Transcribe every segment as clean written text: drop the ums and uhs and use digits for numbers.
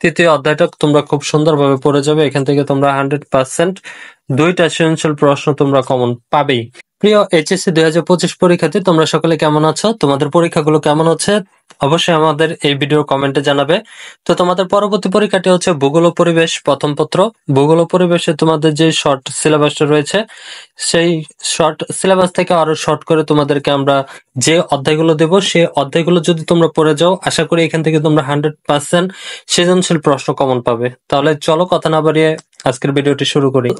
তৃতীয় অধ্যায়টা তোমরা খুব সুন্দরভাবে পড়ে যাবে। এখান থেকে তোমরা 100% 2টা সৃজনশীল প্রশ্ন তোমরা কমন পাবেই। প্রিয় এইচএসসি 2025 পরীক্ষার্থী, তোমরা সকলে কেমন আছো? তোমাদের পরীক্ষাগুলো কেমন হচ্ছে? অবশ্যই আমাদের এই ভিডিওর কমেন্টে জানাবে। তো তোমাদের পরবর্তী পরীক্ষাটি হচ্ছে ভূগোল ও পরিবেশ প্রথম পত্র। ভূগোল ও পরিবেশে তোমাদের যে শর্ট সিলেবাসটা রয়েছে, সেই শর্ট সিলেবাস থেকে আরো শর্ট করে তোমাদেরকে আমরা যে অধ্যায়গুলো দেব, সেই অধ্যায়গুলো যদি তোমরা পড়ে যাও, আশা করি এখান থেকে তোমরা 100% সৃজনশীল প্রশ্ন কমন পাবে। তাহলে চলো কথা না বাড়িয়ে আজকের ভিডিওটি শুরু করি।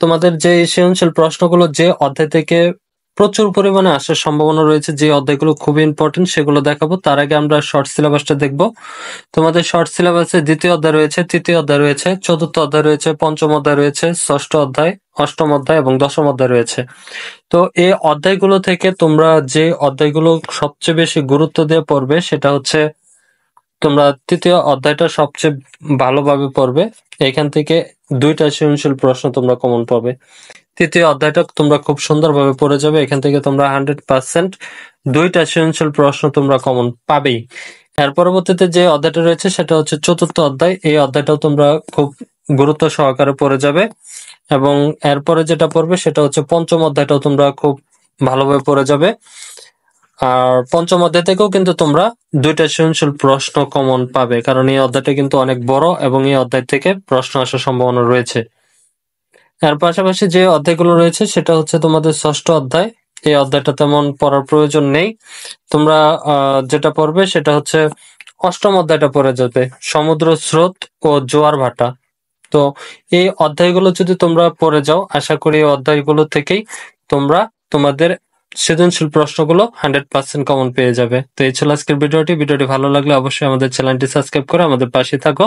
তোমাদের যে সৃজনশীল প্রশ্নগুলো যে অধ্যায় থেকে প্রচুর পরিমাণে আসার সম্ভাবনা রয়েছে, যে অধ্যায়গুলো খুবই ইম্পর্টেন্ট, সেগুলো দেখাবো। তার আগে আমরা শর্ট সিলেবাসটা দেখবো। তোমাদের শর্ট সিলেবাসে দ্বিতীয় অধ্যায় রয়েছে, তৃতীয় অধ্যায় রয়েছে, চতুর্থ অধ্যায় রয়েছে, পঞ্চম অধ্যায় রয়েছে, ষষ্ঠ অধ্যায়, অষ্টম অধ্যায় এবং দশম অধ্যায় রয়েছে। তো এই অধ্যায়গুলো থেকে তোমরা যে অধ্যায়গুলো সবচেয়ে বেশি গুরুত্ব দিয়ে পড়বে, সেটা হচ্ছে তোমরা তৃতীয় অধ্যায়টা সবচেয়ে ভালোভাবে পড়বে। এখান থেকে 2টা সৃজনশীল প্রশ্ন তোমরা কমন পাবে। তৃতীয় অধ্যায়টা তোমরা খুব সুন্দরভাবে পড়ে যাবে। এখান থেকে তোমরা 100% 2টা সৃজনশীল প্রশ্ন তোমরা কমন পাবেই। এর পরবর্তীতে যে অধ্যায়টা রয়েছে সেটা হচ্ছে চতুর্থ অধ্যায়। এই অধ্যায়টাও তোমরা খুব গুরুত্ব সহকারে পড়ে যাবে এবং এরপরে যেটা পড়বে সেটা হচ্ছে পঞ্চম অধ্যায়টাও তোমরা খুব ভালোভাবে পড়ে যাবে। আর পঞ্চম অধ্যায় থেকেও কিন্তু তোমরা 2টা সৃজনশীল প্রশ্ন কমন পাবে, কারণ এই অধ্যায়টা কিন্তু অনেক বড় এবং এই অধ্যায় থেকে প্রশ্ন আসার সম্ভাবনা রয়েছে। এর পাশাপাশি যে অধ্যায়গুলো রয়েছে সেটা হচ্ছে তোমাদের ষষ্ঠ অধ্যায়। এই অধ্যায়টা তেমন পড়ার প্রয়োজন নেই। তোমরা যেটা পড়বে সেটা হচ্ছে অষ্টম অধ্যায়টা পড়ে যাবে, সমুদ্র স্রোত ও জোয়ার ভাটা। তো এই অধ্যায়গুলো যদি তোমরা পড়ে যাও, আশা করি এই অধ্যায়গুলো থেকেই তোমরা তোমাদের সৃজনশীল প্রশ্নগুলো 100% কমন পেয়ে যাবে। তো এই ছিল আজকের ভিডিওটি। ভিডিওটি ভালো লাগলে অবশ্যই আমাদের চ্যানেলটি সাবস্ক্রাইব করে আমাদের পাশে থাকো।